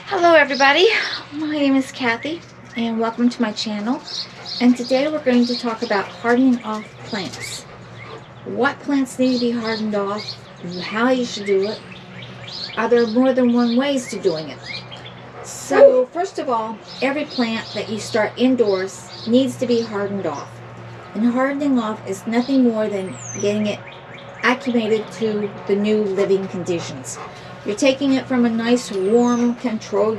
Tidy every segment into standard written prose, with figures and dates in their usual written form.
Hello everybody, my name is Kathy and welcome to my channel, and today we're going to talk about hardening off plants. What plants need to be hardened off, how you should do it. Are there more than one ways to doing it? So first of all, every plant that you start indoors needs to be hardened off. And hardening off is nothing more than getting it acclimated to the new living conditions. You're taking it from a nice, warm, controlled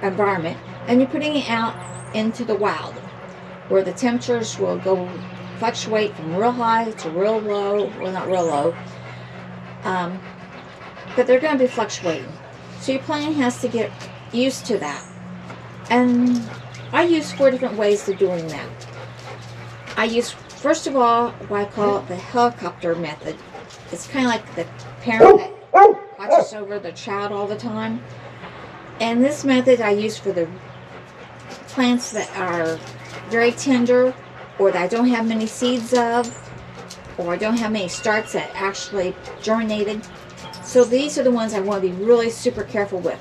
environment, and you're putting it out into the wild, where the temperatures will fluctuate from real high to real low. Well, not real low, but they're going to be fluctuating. So your plant has to get used to that. And I use 4 different ways of doing that. I use, first of all, what I call the helicopter method. It's kind of like the parent that watches over the child all the time. And this method I use for the plants that are very tender, or that I don't have many seeds of, or I don't have many starts that actually germinated. So these are the ones I want to be really super careful with.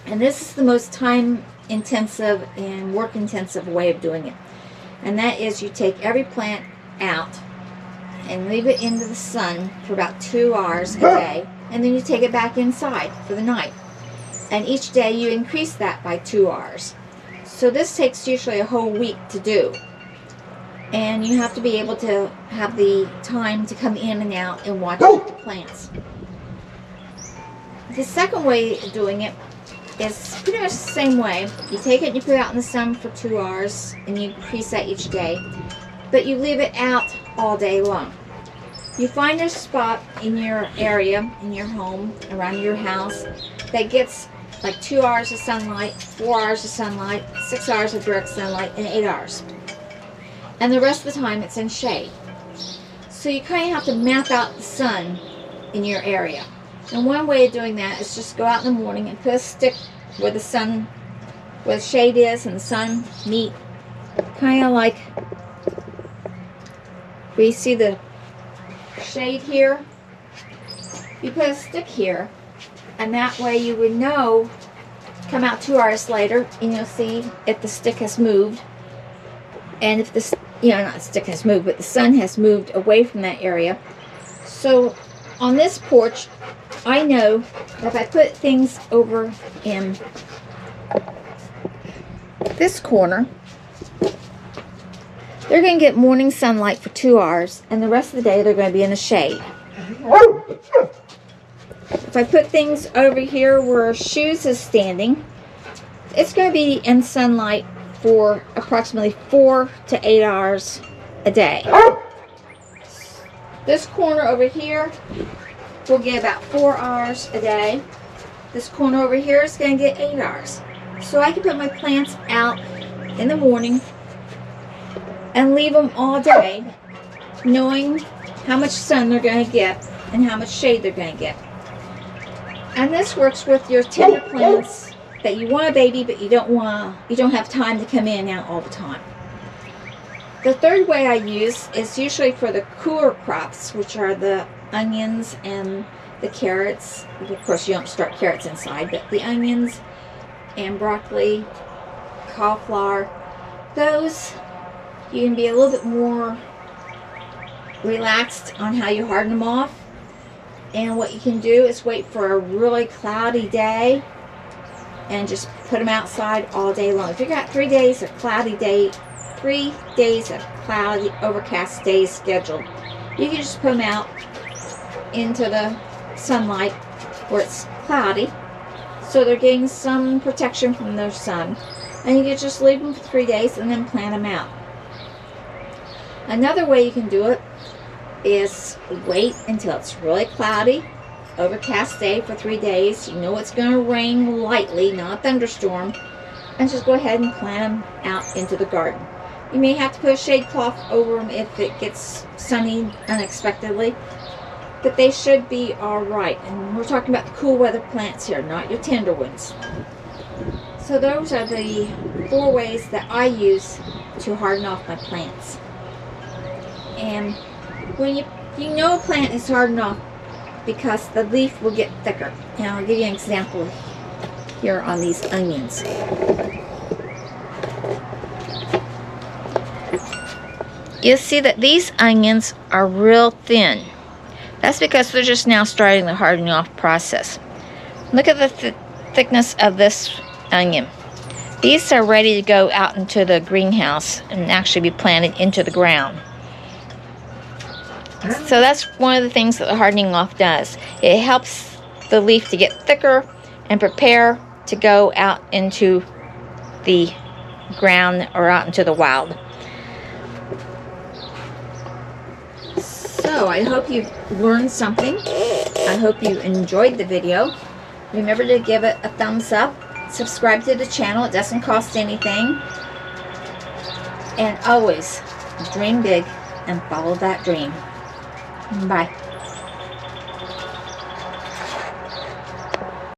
And this is the most time intensive and work intensive way of doing it. And that is, you take every plant out and leave it into the sun for about 2 hours a day, and then you take it back inside for the night. And each day you increase that by 2 hours. So this takes usually a whole week to do. And you have to be able to have the time to come in and out and watch the plants. The second way of doing it is pretty much the same way. You take it and you put it out in the sun for 2 hours, and you increase that each day. But you leave it out all day long. You find a spot in your area, in your home, around your house, that gets like 2 hours of sunlight, 4 hours of sunlight, 6 hours of direct sunlight, and 8 hours. And the rest of the time it's in shade. So you kind of have to map out the sun in your area. And one way of doing that is just go out in the morning and put a stick where the sun, where the shade is and the sun meet. Kind of like where you see the shade here. You put a stick here, and that way you would know, come out 2 hours later and you'll see if the stick has moved. And if the, not the stick has moved, but the sun has moved away from that area. So on this porch, I know that if I put things over in this corner, they're going to get morning sunlight for 2 hours, and the rest of the day they're going to be in the shade. If I put things over here where shoes is standing, it's going to be in sunlight for approximately 4 to 8 hours a day. This corner over here will get about 4 hours a day. This corner over here is going to get 8 hours. So I can put my plants out in the morning and leave them all day, knowing how much sun they're going to get and how much shade they're going to get. And this works with your tender plants that you want a baby, but you don't have time to come in and out all the time. The third way I use is usually for the cooler crops, which are the onions and the carrots. Of course, you don't start carrots inside, but the onions and broccoli, cauliflower, those you can be a little bit more relaxed on how you harden them off. And what you can do is wait for a really cloudy day and just put them outside all day long. If you got 3 days of cloudy day, 3 days of cloudy, overcast days scheduled, you can just put them out into the sunlight where it's cloudy, so they're getting some protection from their sun. And you can just leave them for 3 days and then plant them out. Another way you can do it is wait until it's really cloudy, overcast day for 3 days. You know it's going to rain lightly, not a thunderstorm, and just go ahead and plant them out into the garden. You may have to put a shade cloth over them if it gets sunny unexpectedly, but they should be alright. And we're talking about the cool weather plants here, not your tender ones. So those are the 4 ways that I use to harden off my plants. And when you know a plant is hardened off because the leaf will get thicker. Now I'll give you an example. here on these onions. You'll see that these onions are real thin. That's because they're just now starting the hardening off process. Look at the thickness of this onion. These are ready to go out into the greenhouse and actually be planted into the ground. So that's one of the things that the hardening off does. It helps the leaf to get thicker and prepare to go out into the ground or out into the wild. So I hope you learned something. I hope you enjoyed the video. Remember to give it a thumbs up. Subscribe to the channel. It doesn't cost anything. And always dream big and follow that dream. Bye.